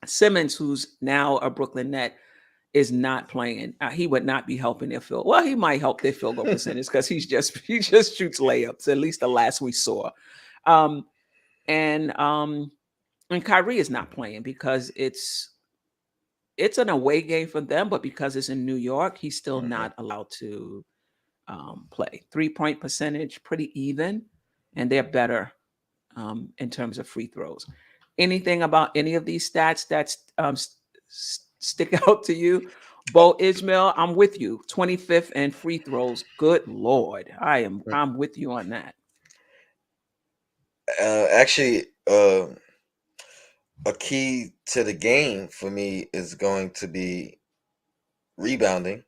Simmons, who's now a Brooklyn Net, is not playing. He would not be helping their field. Well, he might help their field goal percentage because he just shoots layups. At least the last we saw. Um, and and Kyrie is not playing because it's an away game for them, but because it's in New York, he's still Hmm. not allowed to play. 3-point percentage, pretty even, and they're better in terms of free throws. Anything about any of these stats that stick out to you? Bo Ismail, I'm with you. 25th in free throws. Good Lord. I'm with you on that. Actually, a key to the game for me is going to be rebounding.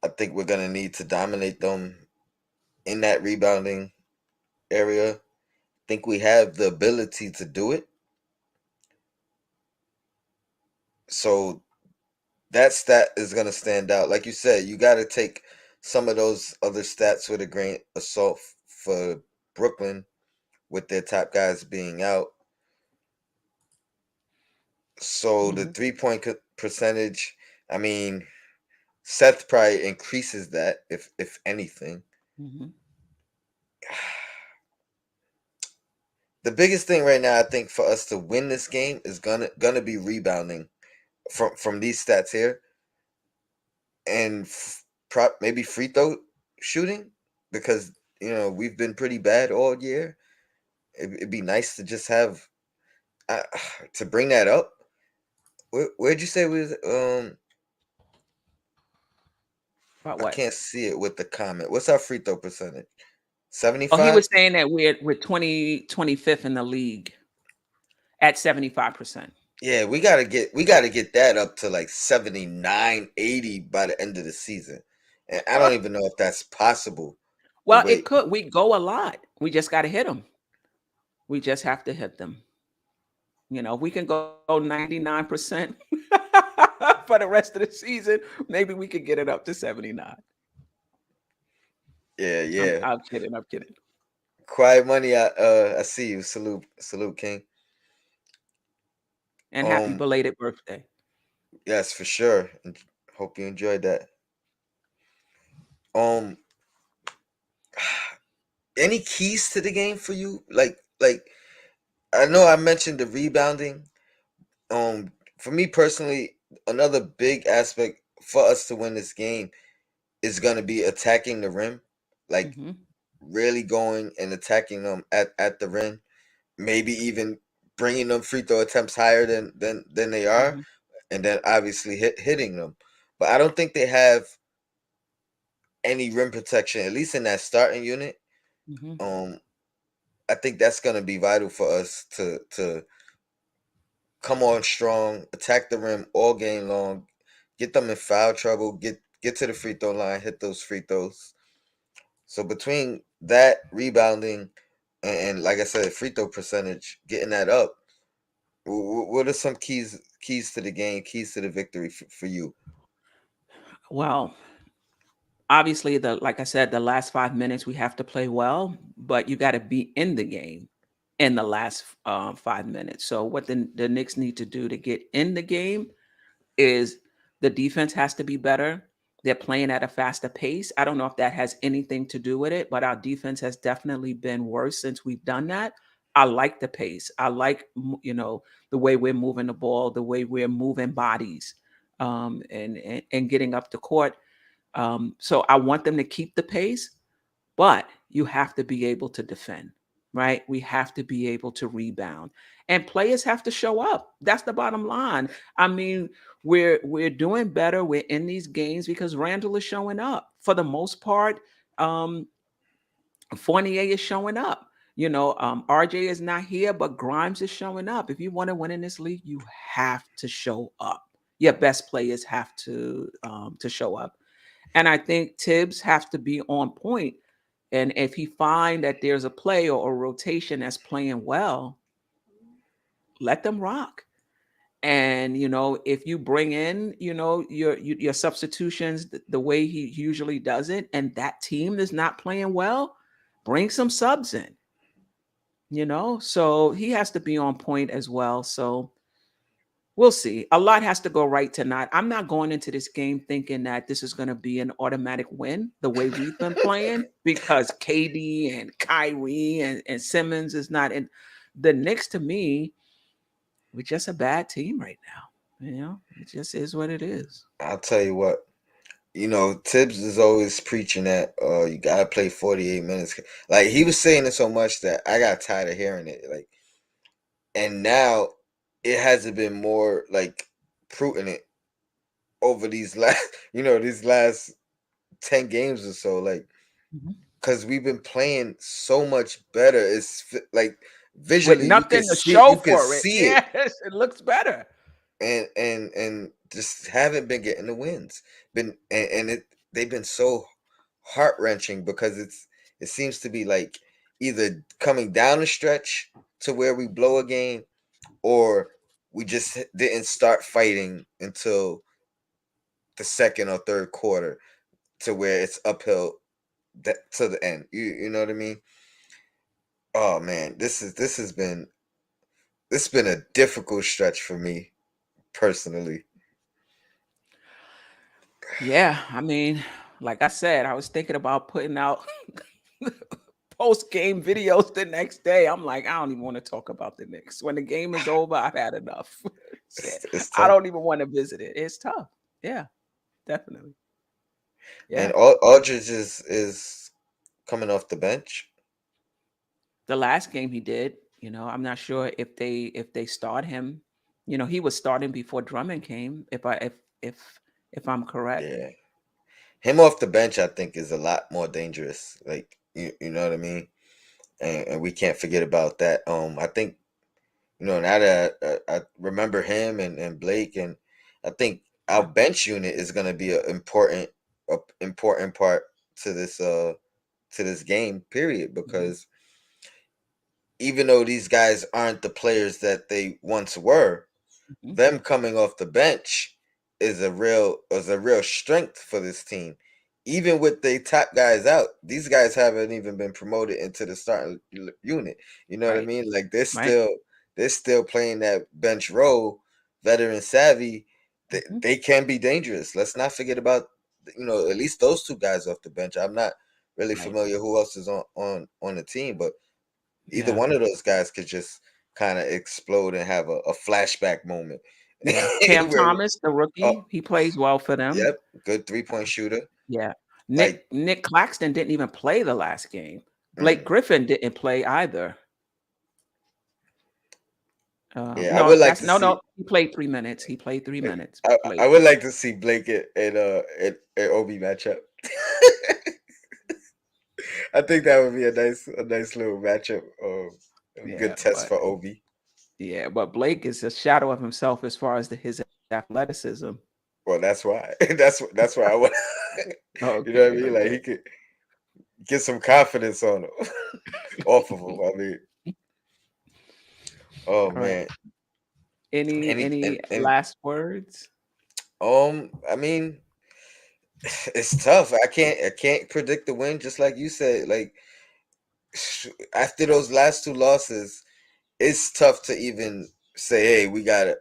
I think we're going to need to dominate them in that rebounding area. I think we have the ability to do it. So that stat is going to stand out. Like you said, you got to take some of those other stats with a grain of salt for Brooklyn with their top guys being out. So the Hmm. 3 point percentage, I mean, Seth probably increases that if anything. Hmm. The biggest thing right now, I think, for us to win this game is gonna be rebounding from these stats here, and maybe free throw shooting, because we've been pretty bad all year. It'd be nice to just have uh, to bring that up. Where'd you say we was? About I what? can't see it with the comment. What's our free throw percentage? Oh, he 75. was saying that we're 25th in the league at 75%. Yeah, we gotta get that up to like 79, 80 by the end of the season. And I don't even know if that's possible the Well, way. it could. We go a lot. We just got to hit them. We just have to hit them. We can go 99% for the rest of the season. Maybe we could get it up to 79. Yeah, I'm, yeah. I'm kidding. I'm kidding. Quiet money, I see you. Salute King. And happy Um belated birthday. yes, for sure. Hope you enjoyed that. Um any keys to the game for you? Like I know I mentioned the rebounding. For me personally, another big aspect for us to win this game is going to be attacking the rim, like Hmm. really going and attacking them at the rim. Maybe even bringing them free throw attempts higher than they are, Hmm. and then obviously hitting them. But I don't think they have any rim protection, at least in that starting unit. Hmm. Um, I think that's going to be vital for us to come on strong, attack the rim all game long, get them in foul trouble, get to the free throw line, hit those free throws. So between that rebounding and like I said, free throw percentage, getting that up, what are some keys to the game, keys to the victory for you? Well, obviously, like I said, the last 5 minutes we have to play well, but you got to be in the game in the last 5 minutes. So what the Knicks need to do to get in the game is the defense has to be better. They're playing at a faster pace. I don't know if that has anything to do with it, but our defense has definitely been worse since we've done that. I like the pace. I like the way we're moving the ball, the way we're moving bodies, and getting up the court. So I want them to keep the pace, but you have to be able to defend, right? We have to be able to rebound, and players have to show up. That's the bottom line. I mean, we're doing better. We're in these games because Randall is showing up for the most part. Um, Fournier is showing up. RJ is not here, but Grimes is showing up. If you want to win in this league, you have to show up. Your best players have to show up, and I think Tibbs have to be on point. And if he find that there's a play or a rotation that's playing well, let them rock. And if you bring in, your substitutions the way he usually does it, and that team is not playing well, bring some subs in. So he has to be on point as well. So we'll see. A lot has to go right tonight. I'm not going into this game thinking that this is going to be an automatic win the way we've been playing, because KD and Kyrie and Simmons is not in. The Knicks, to me, we're just a bad team right now. It just is what it is. I'll tell you what. Tibbs is always preaching that you gotta play 48 minutes. Like he was saying it so much that I got tired of hearing it. Like, and now it hasn't been more like prudent over these last, these last 10 games or so. Like, Mhm. because we've been playing so much better. Like With visually, nothing to show you can for it. see it, Yes, it looks better. and just haven't been getting the wins. They've been so heart wrenching because it seems to be like either coming down the stretch to where we blow a game, or we just didn't start fighting until the second or third quarter to where it's uphill to the end. You know what I mean? Oh man, this has been a difficult stretch for me personally. Yeah, I mean, like I said, I was thinking about putting out post game videos the next day. I'm like, I don't even want to talk about the Knicks. When the game is over, I've had enough. It's I tough. don't even want to visit it. It's tough. Yeah, definitely. And Yeah. Aldridge is coming off the bench. The last game he did, I'm not sure if they start him. He was starting before Drummond came, if I'm correct. Yeah, him off the bench, I think, is a lot more dangerous. Like you know what I mean. And we can't forget about that. I think now that I remember him and Blake, and I think our Yeah. bench unit is going to be a important part to this game period, Mhm. because even though these guys aren't the players that they once were, Mhm. them coming off the bench is a real strength for this team. Even with the top guys out, these guys haven't even been promoted into the starting unit. You know what I Right. mean? Like they're Right. still they're still playing that bench role, veteran savvy. They, Mhm. they can be dangerous. Let's not forget about at least those two guys off the bench. I'm not really Right. familiar who else is on the team, but either Yeah. one of those guys could just kind of explode and have a flashback moment. Yeah. Cam Where, Thomas, the oh, rookie, he plays well for them. yep, good 3-point shooter. Yeah. Like, Nick Claxton didn't even play the last game. Blake mm, Griffin didn't play either. yeah, I No, would like that's to no. see. He played 3 minutes. He played 3 minutes. I Blake would Griffin. like to see Blake and Obi matchup. I think that would be a nice little matchup. A Yeah, good test but for Obi. Blake is a shadow of himself as far as his athleticism. Well, that's why. That's why I want. You know what I Okay, mean? Like okay. he could get some confidence on him, off of him. I mean, oh All right. man, Any and he any and last words? I mean, it's tough. I can't predict the win. Just like you said, like after those last two losses, it's tough to even say, hey, we got it.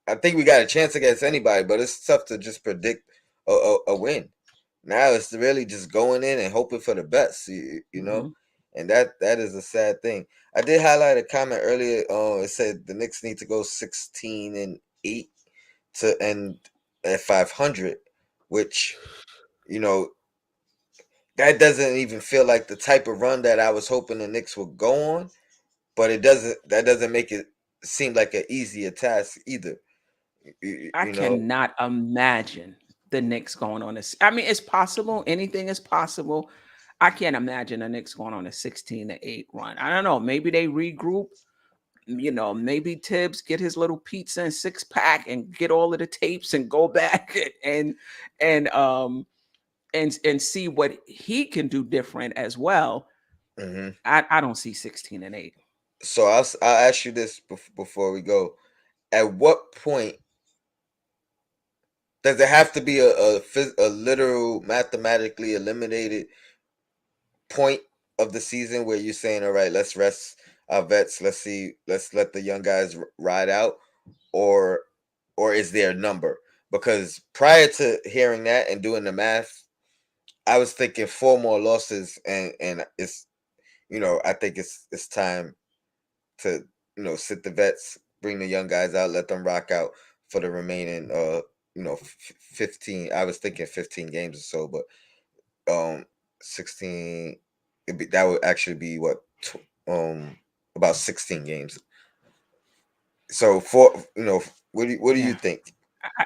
I think we got a chance against anybody, but it's tough to just predict a win. Now it's really just going in and hoping for the best, Mhm. and that is a sad thing. I did highlight a comment earlier. It said the Knicks need to go 16-8 to end at 500. which, you know, that doesn't even feel like the type of run that I was hoping the Knicks would go on. But that doesn't make it seem like an easier task either. I You know. cannot imagine the Knicks going on this. I mean, it's possible. Anything is possible. I can't imagine the Knicks going on a 16-8 run. I don't know. Maybe they regroup. Maybe Tibbs get his little pizza and six pack and get all of the tapes and go back and and see what he can do different as well. Hmm. I don't see 16-8. So I'll ask you this before we go. At what point does it have to be a literal mathematically eliminated point of the season where you're saying, all right, let's rest our vets, let's let the young guys ride out, or is there a number? Because prior to hearing that and doing the math, I was thinking four more losses, and it's, I think it's time to, sit the vets, bring the young guys out, let them rock out for the remaining 15. I was thinking 15 games or so, but 16, that would actually be what, about 16 games. So for, what do you Yeah. think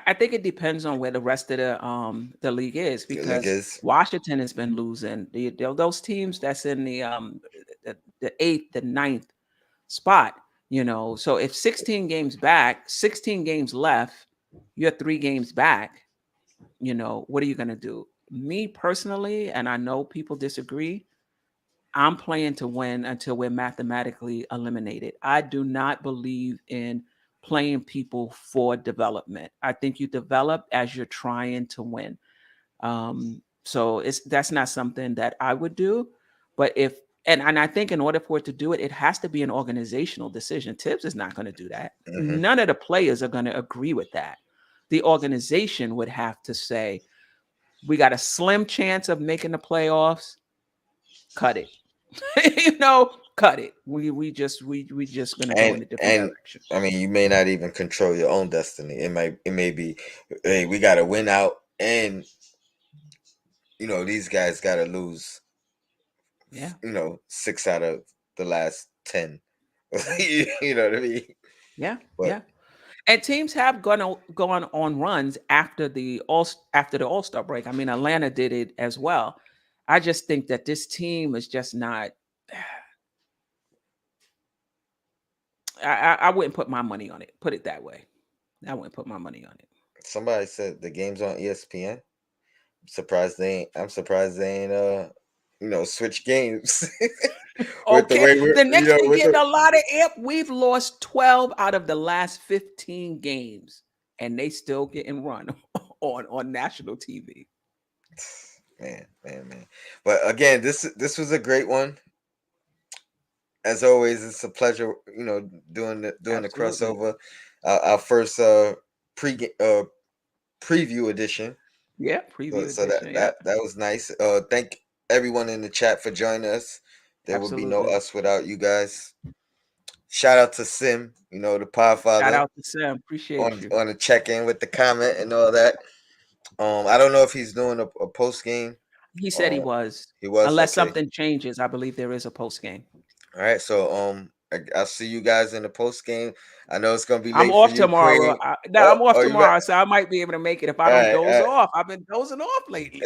I think it depends on where the rest of the league is, the league because is? Washington has been losing. Those teams that's in the eighth, the ninth spot, So if 16 games back, 16 games left, you're 3 games back. What are you gonna do? Me personally, and I know people disagree, I'm playing to win until we're mathematically eliminated. I do not believe in playing people for development. I think you develop as you're trying to win. So that's not something that I would do. But if and I think in order for it to do it, it has to be an organizational decision. Tibbs is not going to do that. Hmm. None of the players are going to agree with that. The organization would have to say, we got a slim chance of making the playoffs. Cut it. Cut it. We just gonna go in a different And direction. I mean, you may not even control your own destiny. It may be, hey, we got to win out, and these guys got to lose, Yeah, 6 out of the last 10. yeah, You know what I mean? yeah, But yeah. And teams have gone on runs after the All Star break. I mean, Atlanta did it as well. I just think that this team is just not. I wouldn't put my money on it. Put it that way. I wouldn't put my money on it. somebody said the game's on ESPN. I'm surprised they ain't switch games with the Okay, way we're the Knicks been with getting the. a lot of imp. We've lost 12 out of the last 15 games, and they still getting run on national TV. Man. But again, this was a great one. As always, it's a pleasure, doing the Absolutely. crossover. Our first pre preview edition. Yeah, So, preview so edition. that Yep, that that was nice. Thank everyone in the chat for joining us. There would be no absolutely. us without you guys. Shout out to Sim, the Shout Podfather, out to Sam. Appreciate on you. on the check in with the comment and all that. I don't know if he's doing a post game. He said he Uh, was. he was Unless okay. something changes, I believe there is a post game. All right, so I'll see you guys in the post game. I know it's gonna be I'm late for off you, tomorrow. Queen. Now I'm off You bet. tomorrow, so I might be able to make it if I All don't right, all doze right. off. I've been dozing off lately.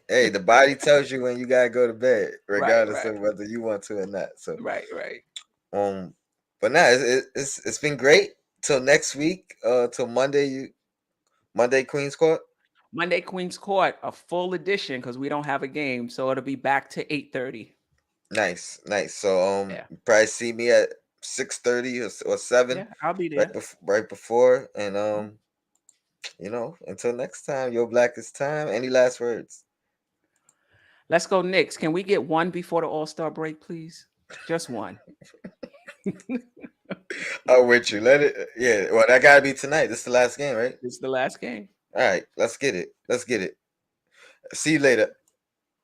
Hey, the body tells you when you gotta go to bed, Right, regardless right, of whether you want to or not. So, right. um, but nah, it's been great. Till next week. Till Monday. Monday Queens Court. Monday Queens Court, a full edition because we don't have a game, so it'll be back to 8:30. Nice, nice. So Yeah, you probably see me at 6:30 or 7, yeah, I'll be there. right before, and until next time, your blackest time. Any last words? Let's go, Knicks. Can we get one before the All Star break, please? Just one. Oh, with you. Let it. Yeah. Well, that gotta be tonight. This is the last game, right? This is the last game. All right. Let's get it. Let's get it. See you later.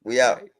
We All out. right.